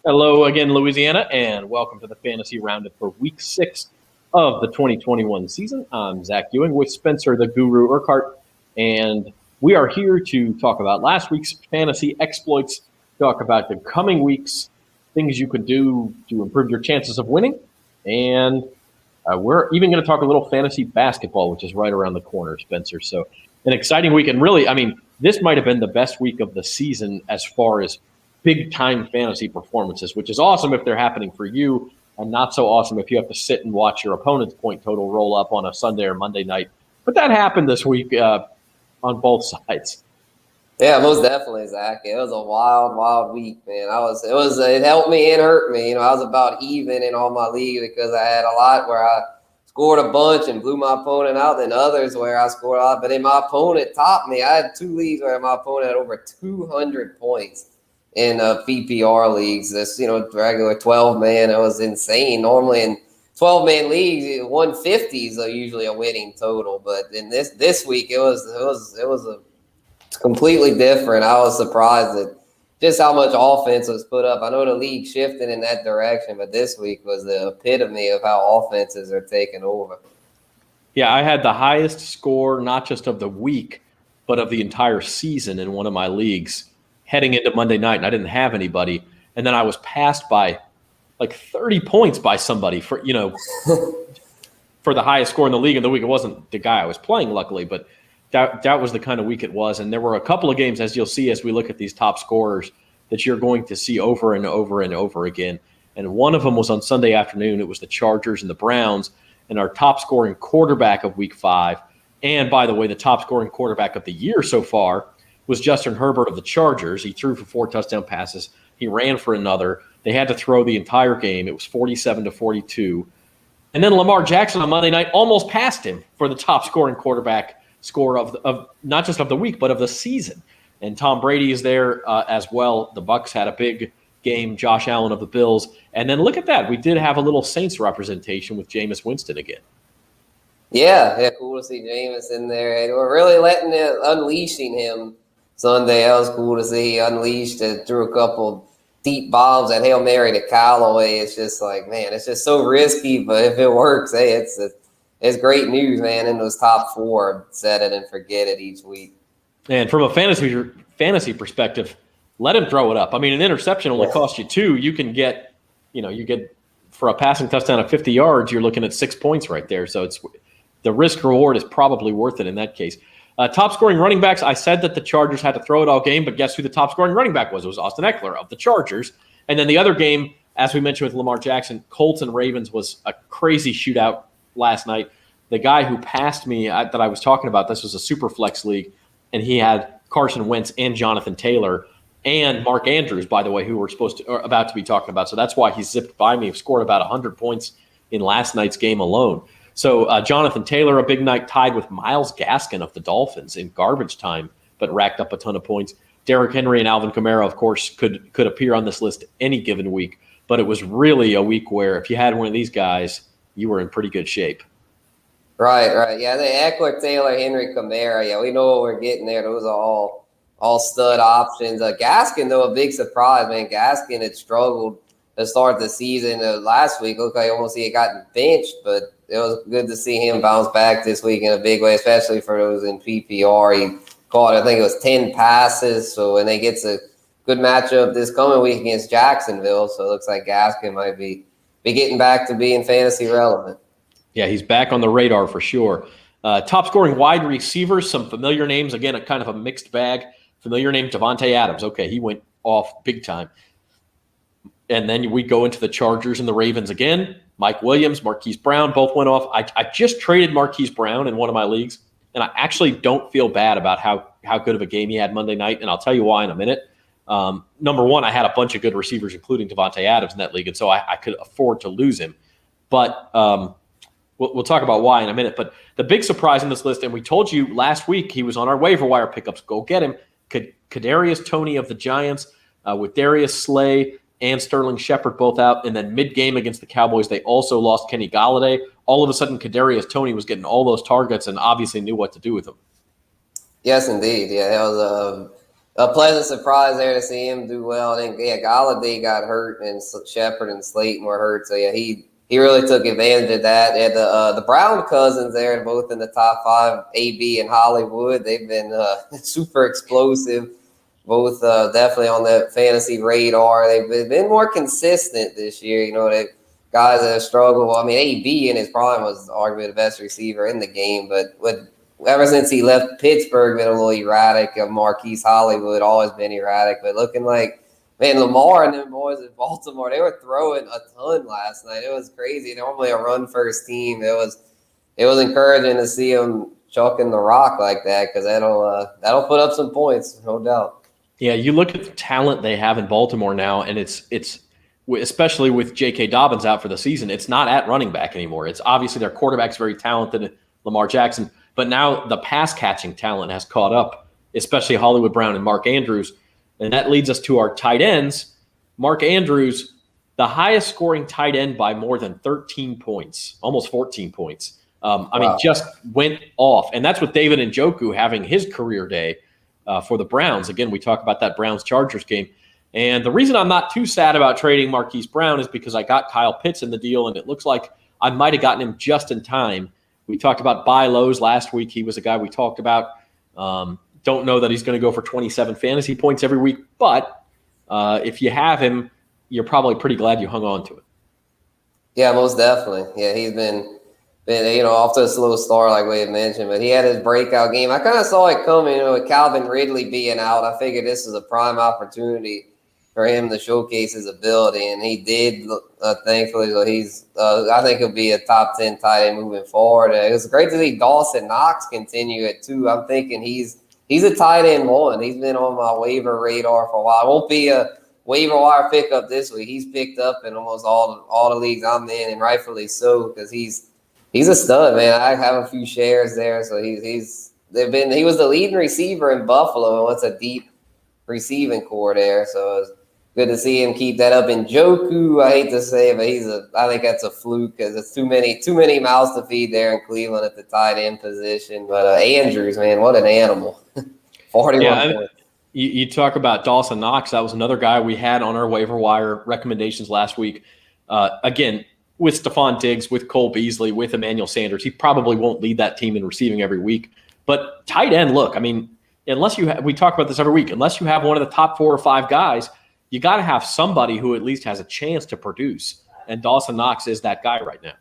Hello again, Louisiana, and welcome to the Fantasy Roundup for Week 6 of the 2021 season. I'm Zach Ewing with Spencer the Guru Urquhart, and we are here to talk about last week's fantasy exploits, talk about the coming weeks, things you could do to improve your chances of winning, and we're even going to talk a little fantasy basketball, which is right around the corner, Spencer. So an exciting week, and really, this might have been the best week of the season as far as big-time fantasy performances, which is awesome if they're happening for you and not so awesome if you have to sit and watch your opponent's point total roll up on a Sunday or Monday night. But that happened this week on both sides. Yeah, most definitely, Zach. It was a wild week, man. It helped me and hurt me. I was about even in all my leagues because I had a lot where I scored a bunch and blew my opponent out, then others where I scored a lot. But then my opponent topped me. I had 2 leagues where my opponent had over 200 points in PPR leagues. This, regular 12-man, it was insane. Normally in 12-man leagues, 150s are usually a winning total, but in this week it was completely different. I was surprised at just how much offense was put up. I know the league shifted in that direction, but this week was the epitome of how offenses are taking over. Yeah, I had the highest score, not just of the week, but of the entire season in one of my leagues heading into Monday night, and I didn't have anybody. And then I was passed by like 30 points by somebody for for the highest score in the league in the week. It wasn't the guy I was playing, luckily, but that was the kind of week it was. And there were a couple of games, as you'll see as we look at these top scorers, that you're going to see over and over and over again. And one of them was on Sunday afternoon. It was the Chargers and the Browns, and our top scoring quarterback of week 5. And by the way, the top scoring quarterback of the year so far was Justin Herbert of the Chargers. He threw for 4 touchdown passes. He ran for another. They had to throw the entire game. It was 47-42. And then Lamar Jackson on Monday night almost passed him for the top scoring quarterback score of not just of the week, but of the season. And Tom Brady is there as well. The Bucs had a big game, Josh Allen of the Bills. And then look at that. We did have a little Saints representation with Jameis Winston again. Yeah, cool to see Jameis in there. And we're really unleashing him Sunday. That was cool to see. He unleashed it, threw a couple deep bombs at Hail Mary to Callaway. It's just like, man, it's just so risky. But if it works, hey, it's great news, man. In those top 4, set it and forget it each week. And from a fantasy perspective, let him throw it up. An interception only costs you 2. You can get, you get for a passing touchdown of 50 yards, you're looking at 6 points right there. So the risk reward is probably worth it in that case. Top scoring running backs, I said that the Chargers had to throw it all game, but guess who the top scoring running back was? It was Austin Eckler of the Chargers. And then the other game, as we mentioned with Lamar Jackson, Colts and Ravens was a crazy shootout last night. The guy who passed me that I was talking about, this was a super flex league, and he had Carson Wentz and Jonathan Taylor and Mark Andrews, by the way, who we're about to be talking about. So that's why he zipped by me. He scored about 100 points in last night's game alone. So Jonathan Taylor, a big night, tied with Myles Gaskin of the Dolphins in garbage time, but racked up a ton of points. Derrick Henry and Alvin Kamara, of course, could appear on this list any given week, but it was really a week where if you had one of these guys, you were in pretty good shape. Right. Yeah, the Eckler, Taylor, Henry, Kamara. Yeah, we know what we're getting there. Those are all stud options. Gaskin, though, a big surprise, man. Gaskin had struggled to start the season last week. Looked like almost he had gotten benched, but it was good to see him bounce back this week in a big way, especially for those in PPR. He caught, I think it was 10 passes. So when they get a good matchup this coming week against Jacksonville, so it looks like Gaskin might be getting back to being fantasy relevant. Yeah, he's back on the radar for sure. Top scoring wide receivers, some familiar names. Again, a kind of a mixed bag. Familiar name, Devante Adams. Okay, he went off big time. And then we go into the Chargers and the Ravens again. Mike Williams, Marquise Brown, both went off. I just traded Marquise Brown in one of my leagues, and I actually don't feel bad about how good of a game he had Monday night, and I'll tell you why in a minute. Number one, I had a bunch of good receivers, including Devante Adams in that league, and so I could afford to lose him. But we'll talk about why in a minute. But the big surprise in this list, and we told you last week he was on our waiver wire pickups. Go get him. Kadarius Toney of the Giants with Darius Slay and Sterling Shepard both out. And then mid-game against the Cowboys, they also lost Kenny Golladay. All of a sudden, Kadarius Toney was getting all those targets and obviously knew what to do with them. Yes, indeed. Yeah, that was A pleasant surprise there to see him do well. I think, yeah, Galladay got hurt and Shepard and Slayton were hurt. So, yeah, he really took advantage of that. They had the Brown cousins there, both in the top 5, AB and Hollywood. They've been super explosive, both definitely on the fantasy radar. They've been more consistent this year. You know, they guys that have struggled. I mean, AB in his prime was arguably the best receiver in the game, but ever since he left Pittsburgh, been a little erratic. Marquise Hollywood always been erratic, but looking like, man, Lamar and them boys in Baltimore, they were throwing a ton last night. It was crazy. Normally a run-first team. It was encouraging to see them chucking the rock like that because that'll put up some points, no doubt. Yeah, you look at the talent they have in Baltimore now, and it's especially with J.K. Dobbins out for the season, it's not at running back anymore. It's obviously their quarterback's very talented, Lamar Jackson, but now the pass-catching talent has caught up, especially Hollywood Brown and Mark Andrews. And that leads us to our tight ends. Mark Andrews, the highest scoring tight end by more than 13 points, almost 14 points. I mean, just went off. And that's with David Njoku having his career day for the Browns. Again, we talk about that Browns-Chargers game. And the reason I'm not too sad about trading Marquise Brown is because I got Kyle Pitts in the deal, and it looks like I might have gotten him just in time. We talked about buy lows last week. He was a guy we talked about. Don't know that he's going to go for 27 fantasy points every week, but if you have him, you're probably pretty glad you hung on to it. Yeah, most definitely. Yeah, he's been off to a slow start like we had mentioned, but he had his breakout game. I kind of saw it coming, with Calvin Ridley being out. I figured this is a prime opportunity for him to showcase his ability, and he did, thankfully. So I think he'll be a top 10 tight end moving forward. It was great to see Dawson Knox continue it too. I'm thinking he's a tight end one. He's been on my waiver radar for a while. It won't be a waiver wire pickup this week. He's picked up in almost all the leagues I'm in, and rightfully so, because he's a stud, man. I have a few shares there, so he was the leading receiver in Buffalo, and what's a deep receiving core there. So it's good to see him keep that up. And Njoku, I hate to say it, but I think that's a fluke because it's too many mouths to feed there in Cleveland at the tight end position. But Andrews, man, what an animal! 41 points. You talk about Dawson Knox. That was another guy we had on our waiver wire recommendations last week. Again, with Stephon Diggs, with Cole Beasley, with Emmanuel Sanders, he probably won't lead that team in receiving every week. But tight end, look, I mean, unless we talk about this every week, unless you have one of the top 4 or 5 guys, you got to have somebody who at least has a chance to produce. And Dawson Knox is that guy right now.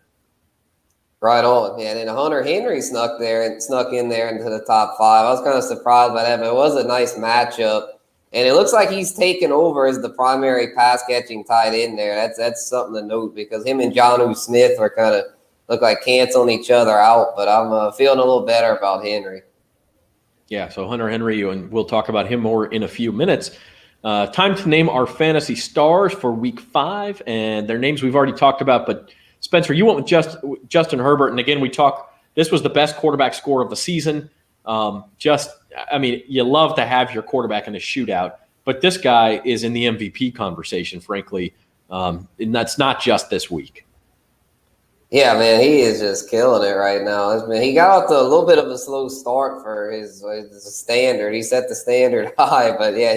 Right on, man. And Hunter Henry snuck in there into the top 5. I was kind of surprised by that, but it was a nice matchup. And it looks like he's taken over as the primary pass-catching tight end there. That's something to note because him and Jonnu Smith are kind of look like canceling each other out. But I'm feeling a little better about Henry. Yeah, so Hunter Henry, and we'll talk about him more in a few minutes. Time to name our fantasy stars for Week 5, and their names we've already talked about. But Spencer, you went with Justin Herbert, and again, this was the best quarterback score of the season. You love to have your quarterback in a shootout, but this guy is in the MVP conversation, frankly, and that's not just this week. Yeah, man, he is just killing it right now. He got off to a little bit of a slow start for his standard. He set the standard high, but yeah,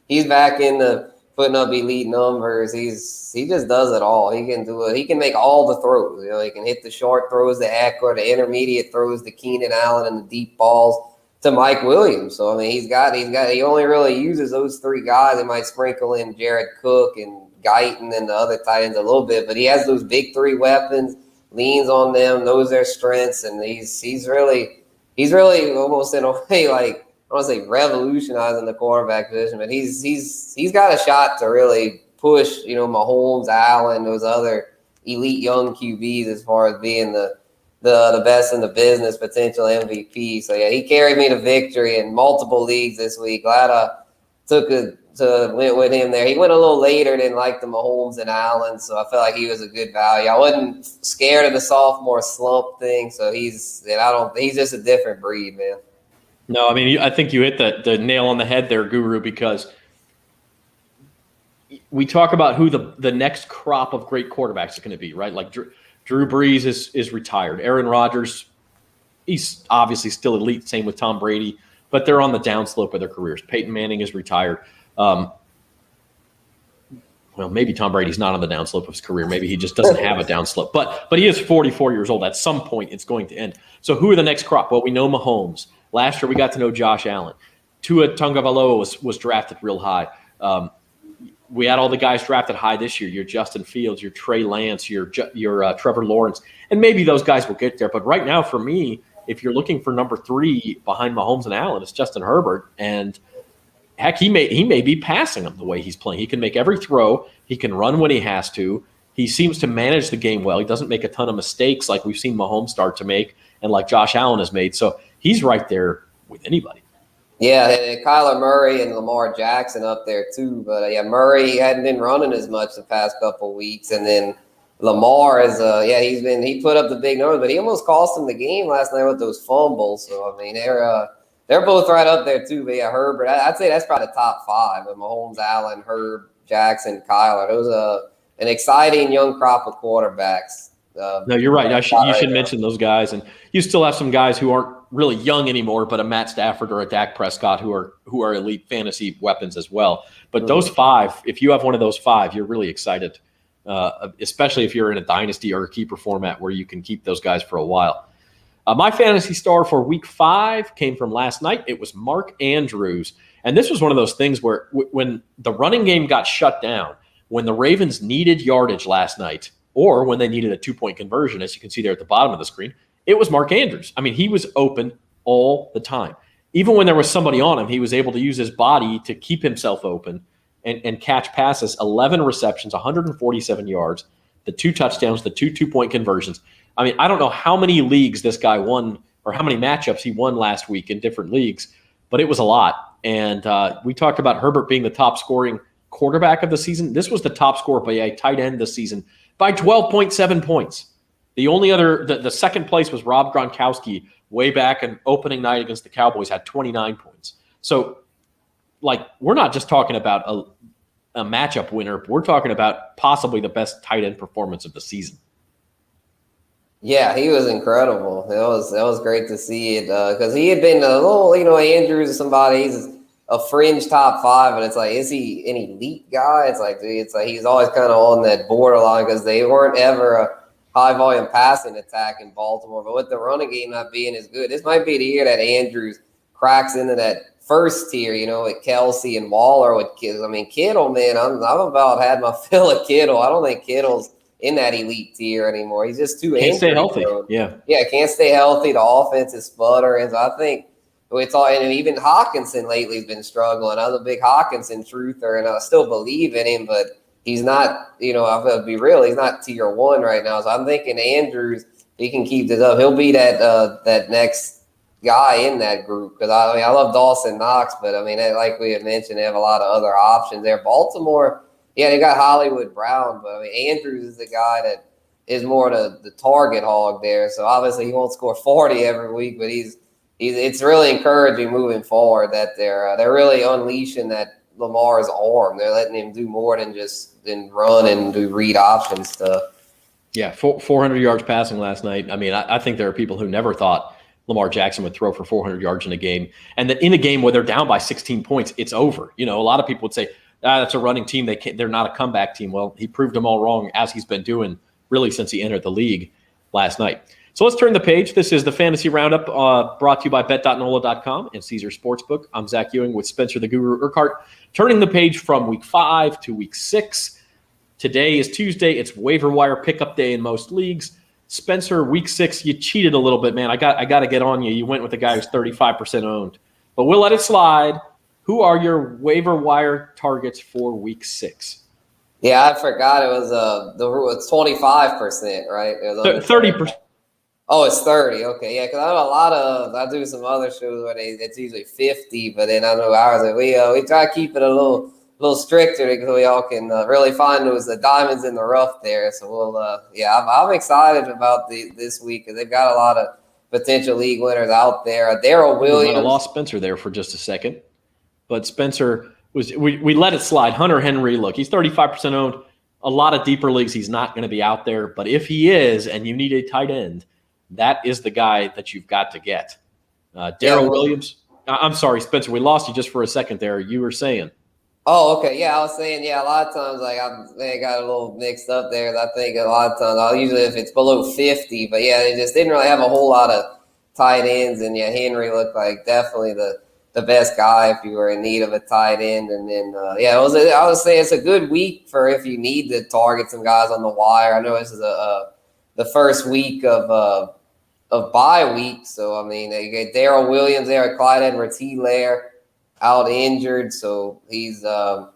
he's back into putting up elite numbers. He just does it all. He can do it. He can make all the throws. He can hit the short throws, the Eckler, the intermediate throws, the Keenan Allen, and the deep balls to Mike Williams. So I mean, he only really uses those 3 guys. He might sprinkle in Jared Cook and Guyton and the other tight ends a little bit, but he has those big 3 weapons, leans on them, knows their strengths, and he's really almost in a way like, I want to say revolutionizing the quarterback position, but he's got a shot to really push, Mahomes, Allen, those other elite young QBs as far as being the best in the business, potential MVP. So yeah, he carried me to victory in multiple leagues this week. Glad I went with him there. He went a little later than like the Mahomes and Allen, so I felt like he was a good value. I wasn't scared of the sophomore slump thing, so he's just a different breed, man. No, I mean, I think you hit the nail on the head there, Guru, because we talk about who the next crop of great quarterbacks is going to be, right? Like Drew Brees is retired. Aaron Rodgers, he's obviously still elite. Same with Tom Brady. but they're on the downslope of their careers. Peyton Manning is retired. Well, maybe Tom Brady's not on the downslope of his career. Maybe he just doesn't have a downslope. But he is 44 years old. At some point, it's going to end. So who are the next crop? Well, we know Mahomes. Last year, we got to know Josh Allen. Tua Tagovailoa was drafted real high. We had all the guys drafted high this year. Your Justin Fields, your Trey Lance, your Trevor Lawrence. And maybe those guys will get there. But right now, for me, if you're looking for number 3 behind Mahomes and Allen, it's Justin Herbert. And heck, he may be passing him the way he's playing. He can make every throw. He can run when he has to. He seems to manage the game well. He doesn't make a ton of mistakes like we've seen Mahomes start to make and like Josh Allen has made. So he's right there with anybody. Yeah, and Kyler Murray and Lamar Jackson up there too. But Murray hadn't been running as much the past couple of weeks, and then Lamar is he put up the big numbers, but he almost cost him the game last night with those fumbles. So I mean they're both right up there too. But Herbert, I'd say that's probably the top 5 with Mahomes, Allen, Herb, Jackson, Kyler. It was an exciting young crop of quarterbacks. No, you're right. You should mention those guys, and you still have some guys who aren't really young anymore, but a Matt Stafford or a Dak Prescott who are elite fantasy weapons as well. But those 5, if you have one of those 5, you're really excited, especially if you're in a dynasty or a keeper format where you can keep those guys for a while. My fantasy star for week 5 came from last night. It was Mark Andrews. And this was one of those things where when the running game got shut down, when the Ravens needed yardage last night, or when they needed a 2-point conversion, as you can see there at the bottom of the screen, it was Mark Andrews. I mean, he was open all the time. Even when there was somebody on him, he was able to use his body to keep himself open and catch passes. 11 receptions, 147 yards, the 2 touchdowns, the 2 2-point conversions. I mean, I don't know how many leagues this guy won or how many matchups he won last week in different leagues, but it was a lot. And we talked about Herbert being the top scoring quarterback of the season. This was the top scorer by a tight end this season by 12.7 points. The only other, the second place was Rob Gronkowski way back in opening night against the Cowboys, had 29 points. So, we're not just talking about a matchup winner. We're talking about possibly the best tight end performance of the season. Yeah, he was incredible. That was great to see it because he had been a little, Andrews is somebody, he's a fringe top 5, and it's like, is he an elite guy? It's like he's always kind of on that borderline because they weren't ever a high volume passing attack in Baltimore. But with the running game not being as good, this might be the year that Andrews cracks into that first tier, with Kelsey and Waller with Kittle. I mean, Kittle, man, I'm about had my fill of Kittle. I don't think Kittle's in that elite tier anymore. He's just too can't stay healthy. Prone. Yeah, can't stay healthy. The offense is sputtering. So I think it's all. And even Hawkinson lately has been struggling. I was a big Hawkinson truther, and I still believe in him, but he's not. I've got to be real. He's not tier 1 right now. So I'm thinking Andrews, he can keep this up. He'll be that next guy in that group because I love Dawson Knox, but like we had mentioned, they have a lot of other options there. Baltimore. Yeah, they got Hollywood Brown, but Andrews is the guy that is more the target hog there. So obviously he won't score 40 every week, but it's really encouraging moving forward that they're really unleashing that Lamar's arm. They're letting him do more than run and do read option stuff. Yeah, 400 yards passing last night. I mean, I think there are people who never thought Lamar Jackson would throw for 400 yards in a game, and that in a game where they're down by 16 points, it's over. A lot of people would say, that's a running team. They're not a comeback team. Well, he proved them all wrong, as he's been doing really since he entered the league last night. So let's turn the page. This is the Fantasy Roundup brought to you by Bet.nola.com and Caesar Sportsbook. I'm Zach Ewing with Spencer the Guru Urquhart. Turning the page from week 5 to week 6. Today is Tuesday. It's waiver wire pickup day in most leagues. Spencer, week 6, you cheated a little bit, man. I got to get on you. You went with a guy who's 35% owned. But we'll let it slide. Who are your waiver wire targets for week 6? Yeah, I forgot it was 25%, right? It was 30%. Oh, it's 30. Okay, yeah, because I do some other shows where it's usually 50, but then I know ours we try to keep it a little stricter because we all can really find the diamonds in the rough there. So we'll I'm excited about this week because they've got a lot of potential league winners out there. Daryl Williams. I lost Spencer there for just a second. But Spencer we let it slide. Hunter Henry, look, he's 35% owned. A lot of deeper leagues, he's not going to be out there. But if he is, and you need a tight end, that is the guy that you've got to get. Daryl Williams. I'm sorry, Spencer. We lost you just for a second there. You were saying. Oh, okay. Yeah, I was saying, a lot of times, like, I got a little mixed up there. I think a lot of times, usually if it's below 50, but yeah, they just didn't really have a whole lot of tight ends. And yeah, Henry looked like definitely the best guy if you were in need of a tight end. And then, I was saying it's a good week for if you need to target some guys on the wire. I know this is the first week of bye week. So, I mean, you get Daryl Williams there, Clyde Edwards-Helaire out injured. So he's a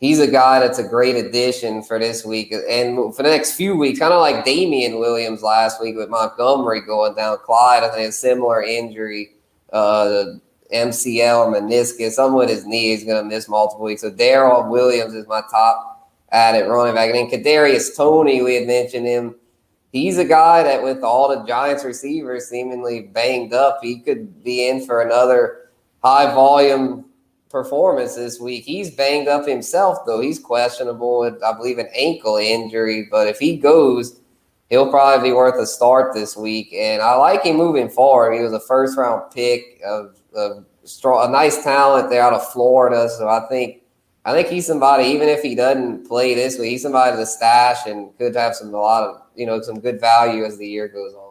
guy that's a great addition for this week. And for the next few weeks, kind of like Damian Williams last week with Montgomery going down. Clyde, I think, a similar injury, MCL or meniscus, something with his knee. He's going to miss multiple weeks. So Daryl Williams is my top added running back. And then Kadarius Toney, we had mentioned him. He's a guy that with all the Giants receivers seemingly banged up, he could be in for another high volume performance this week. He's banged up himself, though. He's questionable with, I believe, an ankle injury. But if he goes, he'll probably be worth a start this week. And I like him moving forward. He was a first-round pick of a nice talent there out of Florida. So I think he's somebody, even if he doesn't play this week, he's somebody to stash and could have some good value as the year goes on.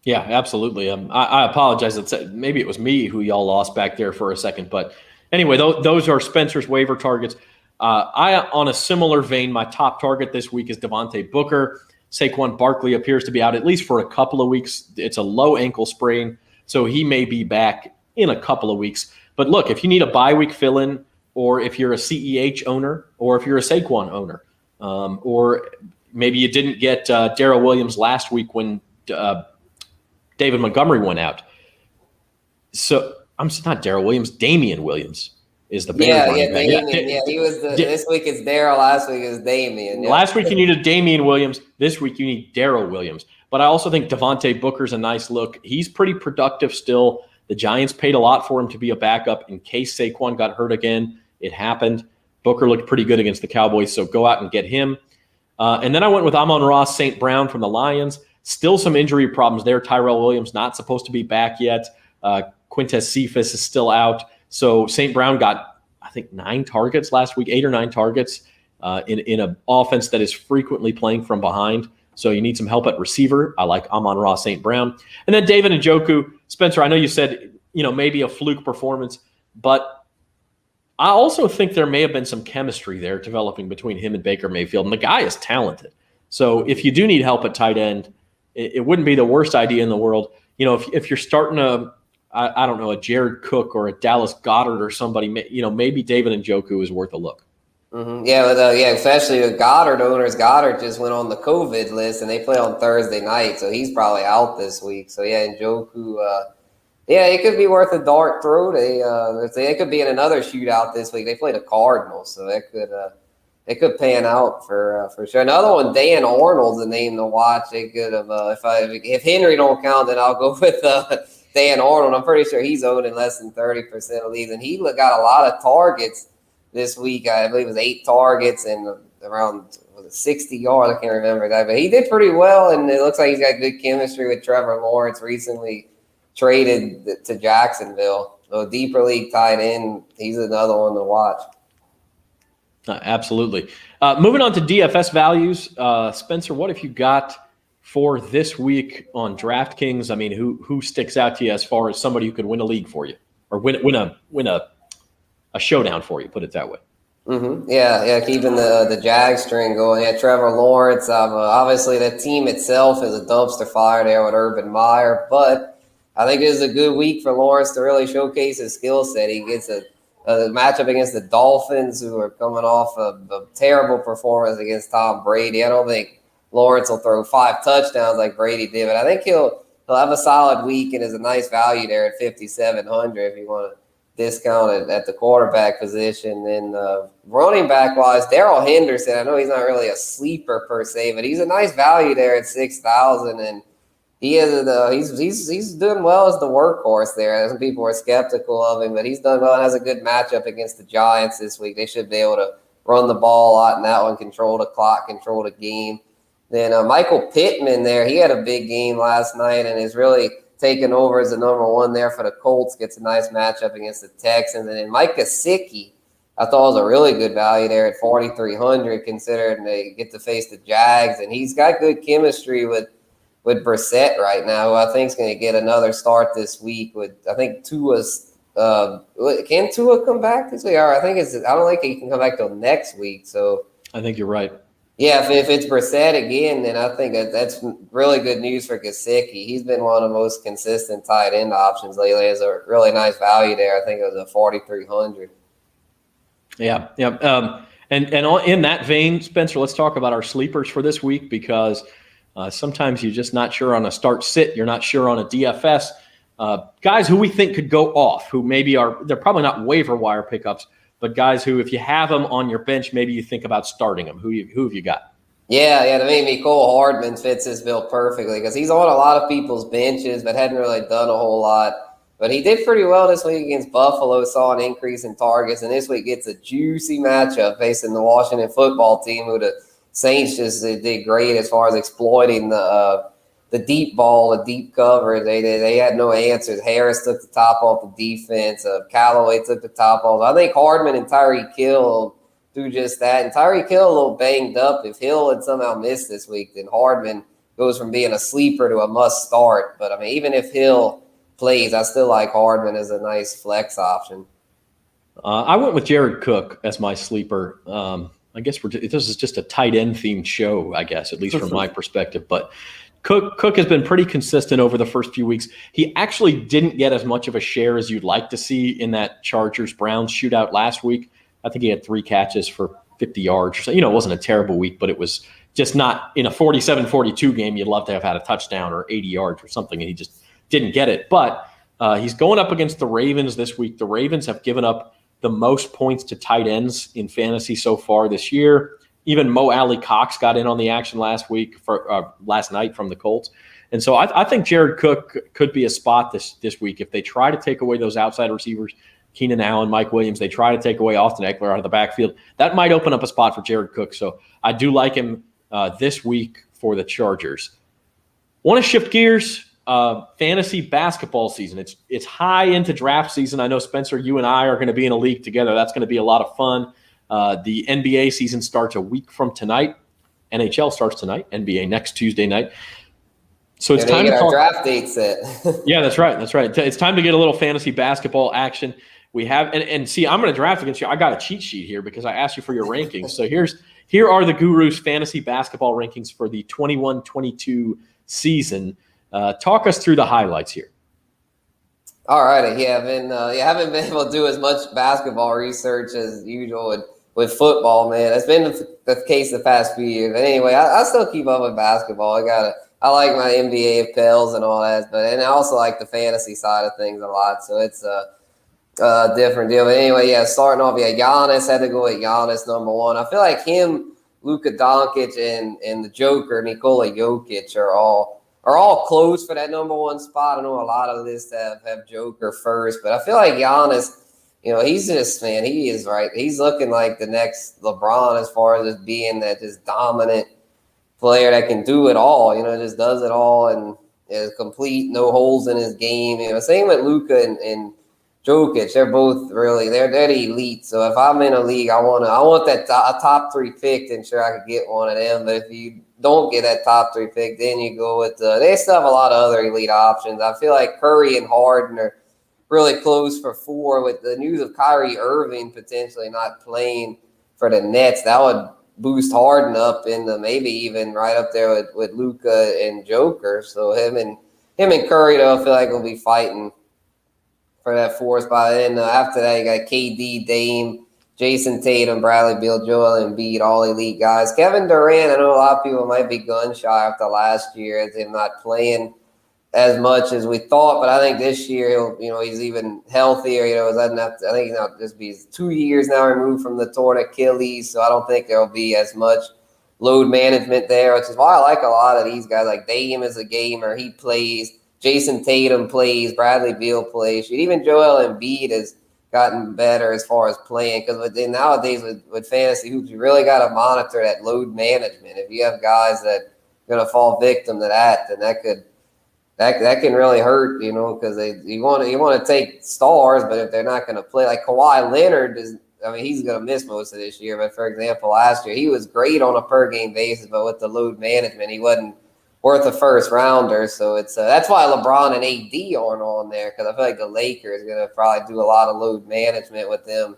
Yeah, absolutely. I apologize. Maybe it was me who y'all lost back there for a second. But anyway, those are Spencer's waiver targets. On a similar vein, my top target this week is Devante Booker. Saquon Barkley appears to be out at least for a couple of weeks. It's a low ankle sprain, so he may be back in a couple of weeks. But look, if you need a bye week fill-in, or if you're a CEH owner, or if you're a Saquon owner, or maybe you didn't get Daryl Williams last week when David Montgomery went out. So I'm not Daryl Williams. Damian Williams is the Bears running back. Damian. He was this week it's Daryl. Last week is Damian. Yeah. Last week you needed Damian Williams. This week you need Daryl Williams. But I also think Devante Booker's a nice look. He's pretty productive still. The Giants paid a lot for him to be a backup in case Saquon got hurt again. It happened. Booker looked pretty good against the Cowboys, so go out and get him. And then I went with Amon-Ra St. Brown from the Lions. Still some injury problems there. Tyrell Williams not supposed to be back yet. Quintez Cephas is still out. So St. Brown got, I think, 9 targets last week, 8 or 9 targets in an offense that is frequently playing from behind. So you need some help at receiver. I like Amon-Ra St. Brown. And then David Njoku. Spencer, I know you said, maybe a fluke performance, but I also think there may have been some chemistry there developing between him and Baker Mayfield. And the guy is talented. So if you do need help at tight end, it wouldn't be the worst idea in the world. If you're starting a Jared Cook or a Dallas Goedert or somebody, maybe David Njoku is worth a look. Mm-hmm. Yeah, but especially with Goddard owners. Goddard just went on the COVID list, and they play on Thursday night, so he's probably out this week. So yeah, Njoku, it could be worth a dart throw. It could be in another shootout this week. They play the Cardinals, so it could pan out for sure. Another one, Dan Arnold's a name to watch. They could have if Henry don't count, then I'll go with Dan Arnold. I'm pretty sure he's owned in less than 30% of leagues, and he got a lot of targets this week. I believe it was 8 targets and around 60 yards. I can't remember that, but he did pretty well, and it looks like he's got good chemistry with Trevor Lawrence. Recently traded to Jacksonville, so deeper league tight end. He's another one to watch. Absolutely. Moving on to DFS values, Spencer, what have you got for this week on DraftKings? I mean, who sticks out to you as far as somebody who could win a league for you or win a showdown for you? Put it that way. Mm-hmm. Yeah, keeping the Jag string going. Yeah, Trevor Lawrence. Obviously, the team itself is a dumpster fire there with Urban Meyer, but I think this is a good week for Lawrence to really showcase his skill set. He gets a matchup against the Dolphins, who are coming off a terrible performance against Tom Brady. I don't think Lawrence will throw 5 touchdowns like Brady did, but I think he'll have a solid week and is a nice value there at 5,700 if you want to discount it at the quarterback position. And running back wise, Daryl Henderson. I know he's not really a sleeper per se, but he's a nice value there at 6,000, and he's doing well as the workhorse there. Some people were skeptical of him, but he's done well and has a good matchup against the Giants this week. They should be able to run the ball a lot in that one, control the clock, control the game. Then Michael Pittman there, he had a big game last night and is really taking over as the number one there for the Colts, gets a nice matchup against the Texans. And then Mike Kasich, I thought was a really good value there at 4,300, considering they get to face the Jags. And he's got good chemistry with Brissett right now, who I think is going to get another start this week. With I think Tua's can Tua come back this week? Or I don't think he can come back till next week. So I think you're right. Yeah, if it's Brissett again, then I think that's really good news for Kasich. He's been one of the most consistent tight end options lately. Has a really nice value there. I think it was a 4,300. Yeah. And in that vein, Spencer, let's talk about our sleepers for this week, because sometimes you're just not sure on a start sit. You're not sure on a DFS. Guys who we think could go off, who maybe they're probably not waiver wire pickups, but guys who, if you have them on your bench, maybe you think about starting them. Who have you got? Yeah, to me, Cole Hardman fits this bill perfectly because he's on a lot of people's benches but hadn't really done a whole lot. But he did pretty well this week against Buffalo, saw an increase in targets, and this week gets a juicy matchup facing the Washington football team, who the Saints just did great as far as exploiting the deep ball, the deep cover. They had no answers. Harris took the top off the defense. Callaway took the top off. I think Hardman and Tyreek Hill do just that. And Tyreek Hill a little banged up. If Hill had somehow missed this week, then Hardman goes from being a sleeper to a must start. But, I mean, even if Hill plays, I still like Hardman as a nice flex option. I went with Jared Cook as my sleeper. I guess this is just a tight end themed show, I guess, at least from my perspective. But Cook has been pretty consistent over the first few weeks. He actually didn't get as much of a share as you'd like to see in that Chargers-Browns shootout last week. I think he had 3 catches for 50 yards. So, it wasn't a terrible week, but it was just not in a 47-42 game. You'd love to have had a touchdown or 80 yards or something, and he just didn't get it. But he's going up against the Ravens this week. The Ravens have given up the most points to tight ends in fantasy so far this year. Even Mo Alley Cox got in on the action last night from the Colts. And so I think Jared Cook could be a spot this week. If they try to take away those outside receivers, Keenan Allen, Mike Williams, they try to take away Austin Eckler out of the backfield, that might open up a spot for Jared Cook. So I do like him this week for the Chargers. Want to shift gears? Fantasy basketball season. It's high into draft season. I know, Spencer, you and I are going to be in a league together. That's going to be a lot of fun. The NBA season starts a week from tonight. NHL starts tonight. NBA next Tuesday night. So it's time to get our draft date set. Yeah, that's right. It's time to get a little fantasy basketball action. We have and see, I'm going to draft against you. I got a cheat sheet here because I asked you for your rankings. So here are the Guru's fantasy basketball rankings for the 21-22 season. Talk us through the highlights here. All right. Yeah, haven't been able to do as much basketball research as usual with football, man. It's been the case the past few years. But anyway, I still keep up with basketball. I like my NBA pills and all that, and I also like the fantasy side of things a lot. So it's a different deal. But anyway, yeah, starting off, Giannis, had to go with Giannis number one. I feel like him, Luka Doncic, and the Joker, Nikola Jokic are all close for that number one spot. I know a lot of lists have Joker first, but I feel like Giannis, he's just, man, he is right. He's looking like the next LeBron as far as just being that just dominant player that can do it all, just does it all and is complete, no holes in his game. Same with Luka and Jokic. They're both really, they're the elite. So if I'm in a league, I want that top 3 pick to ensure I could get one of them. But if you don't get that top 3 pick, then you go with they still have a lot of other elite options. I feel like Curry and Harden are really close for 4 with the news of Kyrie Irving potentially not playing for the Nets. That would boost Harden up into maybe even right up there with Luka and Joker. So him and Curry, though, I feel like will be fighting for that 4th spot. And after that, you got KD, Dame, Jason Tatum, Bradley Beal, Joel Embiid, all elite guys. Kevin Durant, I know a lot of people might be gun shy after last year as him not playing as much as we thought, but I think this year he's even healthier. I think just be 2 years now removed from the torn Achilles, so I don't think there'll be as much load management there, which is why I like a lot of these guys. Like Dame is a gamer, he plays. Jason Tatum plays. Bradley Beal plays. Even Joel Embiid has gotten better as far as playing, because nowadays with fantasy hoops, you really got to monitor that load management. If you have guys that are going to fall victim to that, then that that can really hurt, because you want to take stars, but if they're not going to play, like Kawhi Leonard he's going to miss most of this year. But for example, last year he was great on a per game basis, but with the load management, he wasn't worth a first rounder. So it's that's why LeBron and AD aren't on there, because I feel like the Lakers are going to probably do a lot of load management with them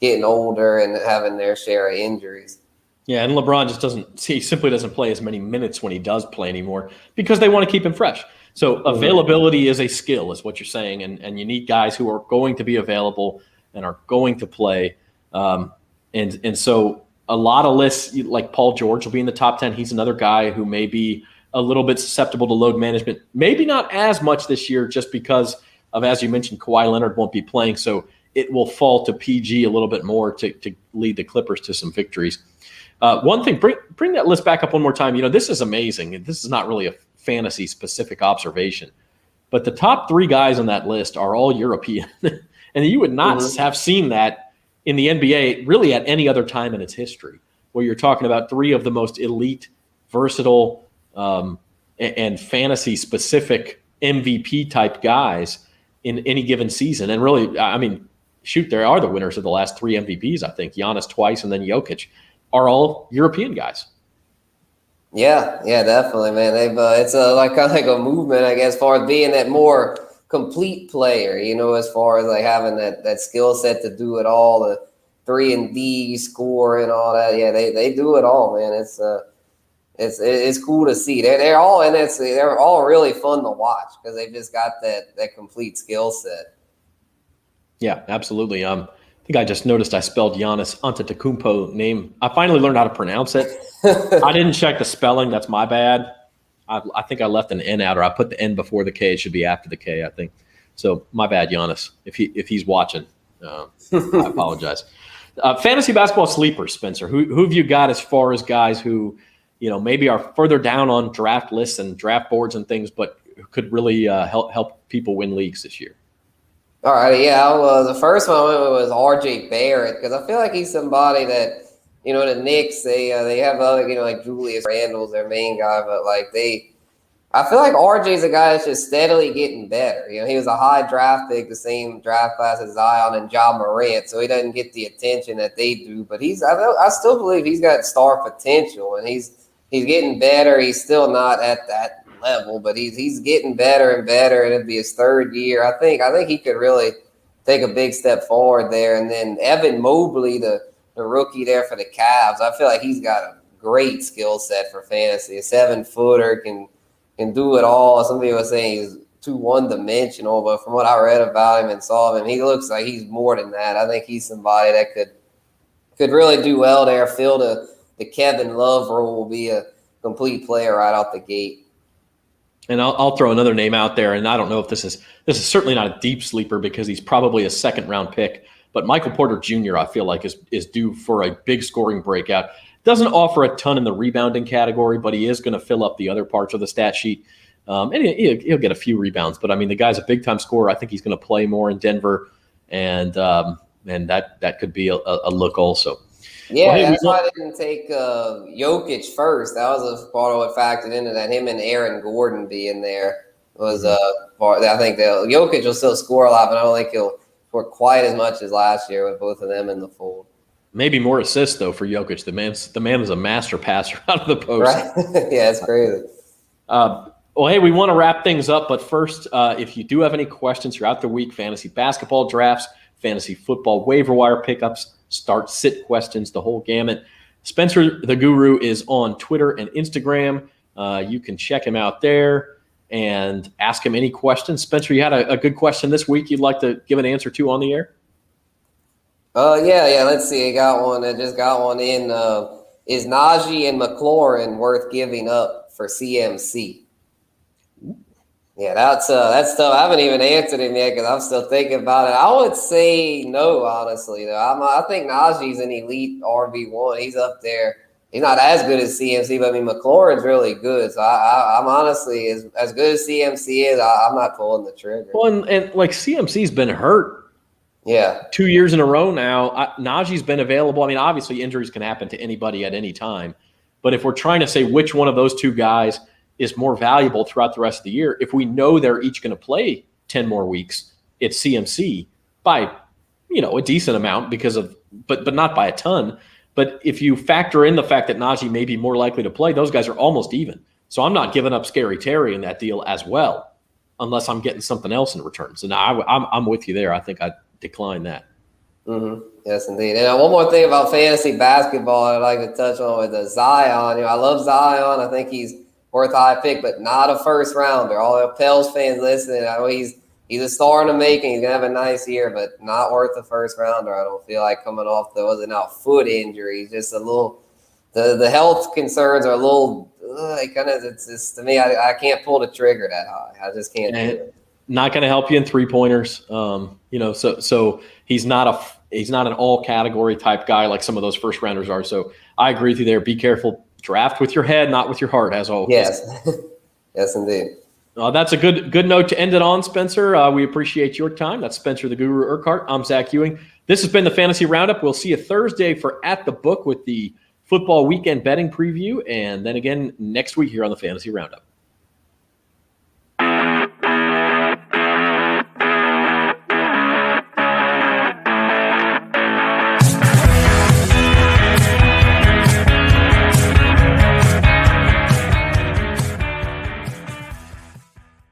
getting older and having their share of injuries. Yeah, and LeBron simply doesn't play as many minutes when he does play anymore because they want to keep him fresh. So availability is a skill, is what you're saying, and you need guys who are going to be available and are going to play. And so a lot of lists, like Paul George will be in the top 10. He's another guy who may be a little bit susceptible to load management. Maybe not as much this year just because of, as you mentioned, Kawhi Leonard won't be playing. So it will fall to PG a little bit more to lead the Clippers to some victories. One thing, bring that list back up one more time. This is amazing. This is not really a fantasy-specific observation, but the top 3 guys on that list are all European. And you would not have seen that in the NBA really at any other time in its history, where you're talking about 3 of the most elite, versatile, and fantasy-specific MVP-type guys in any given season. And really, there are the winners of the last 3 MVPs, I think. Giannis twice and then Jokic are all European guys. Yeah, definitely, man. They've it's kind of like a movement, I guess, as far as being that more complete player, as far as like having that skill set to do it all, the 3-and-D score and all that. Yeah, they do it all, man. It's cool to see. They're all really fun to watch because they've just got that complete skill set. Yeah, absolutely. I think I just noticed I spelled Giannis Antetokounmpo name. I finally learned how to pronounce it. I didn't check the spelling. That's my bad. I think I left an N out, or I put the N before the K. It should be after the K, I think. So my bad, Giannis. If he's watching, I apologize. Fantasy basketball sleepers, Spencer. Who have you got as far as guys who, maybe are further down on draft lists and draft boards and things, but could really help people win leagues this year? All right, yeah. The first one I went with was RJ Barrett, because I feel like he's somebody that, the Knicks, they have other, like Julius Randle's their main guy, but I feel like RJ's a guy that's just steadily getting better. He was a high draft pick, the same draft class as Zion and Ja Morant, so he doesn't get the attention that they do. But I still believe he's got star potential, and he's getting better. He's still not at that level, but he's getting better and better, and it'll be his 3rd year. I think he could really take a big step forward there. And then Evan Mobley, the rookie there for the Cavs, I feel like he's got a great skill set for fantasy. A 7-footer can do it all. Some people are saying he's too one-dimensional, but from what I read about him and saw him, he looks like he's more than that. I think he's somebody that could really do well there, fill the Kevin Love role, will be a complete player right out the gate. And I'll throw another name out there, and I don't know if this is certainly not a deep sleeper because he's probably a 2nd-round pick, but Michael Porter Jr. I feel like is due for a big scoring breakout. Doesn't offer a ton in the rebounding category, but he is going to fill up the other parts of the stat sheet. And he'll get a few rebounds, but the guy's a big-time scorer. I think he's going to play more in Denver, and that could be a look also. Yeah, that's why I didn't take Jokic first. That was a part of what factored into that. Him and Aaron Gordon being there was part. I think Jokic will still score a lot, but I don't think he'll score quite as much as last year with both of them in the fold. Maybe more assists though for Jokic. The man is a master passer out of the post. Right? Yeah, it's crazy. Well, hey, we want to wrap things up, but first, if you do have any questions throughout the week, fantasy basketball drafts, fantasy football waiver wire pickups, start sit questions, the whole gamut. Spencer the Guru is on Twitter and Instagram. You can check him out there and ask him any questions. Spencer, you had a good question this week you'd like to give an answer to on the air? Yeah. Let's see. I just got one in. Is Naji and Maclaurin worth giving up for CMC? Yeah, that's tough. I haven't even answered him yet because I'm still thinking about it. I would say no, honestly. Though I think Naji's an elite RB1. He's up there. He's not as good as CMC, but McLaurin's really good. So I'm honestly as good as CMC is. I'm not pulling the trigger. Well, and like CMC's been hurt. Yeah, 2 years in a row now. Naji's been available. Obviously injuries can happen to anybody at any time. But if we're trying to say which one of those two guys is more valuable throughout the rest of the year. If we know they're each going to play 10 more weeks, it's CMC by, a decent amount but not by a ton. But if you factor in the fact that Naji may be more likely to play, those guys are almost even. So I'm not giving up Scary Terry in that deal as well, unless I'm getting something else in return. So now I'm with you there. I think I'd decline that. Mm-hmm. Yes, indeed. And one more thing about fantasy basketball I'd like to touch on with the Zion. I love Zion. I think he's worth a high pick, but not a first rounder. All the Pels fans listening, I know he's a star in the making. He's gonna have a nice year, but not worth a first rounder. I don't feel like coming off foot injury. Just a little. The health concerns are a little. It's just, to me, I can't pull the trigger that high. I just can't do it. Not going to help you in 3-pointers. So he's not an all category type guy like some of those first rounders are. So I agree with you there. Be careful. Draft with your head, not with your heart, as always. Yes. Yes, indeed. That's a good note to end it on, Spencer. We appreciate your time. That's Spencer the Guru Urquhart. I'm Zach Ewing. This has been the Fantasy Roundup. We'll see you Thursday for At the Book with the football weekend betting preview, and then again next week here on the Fantasy Roundup.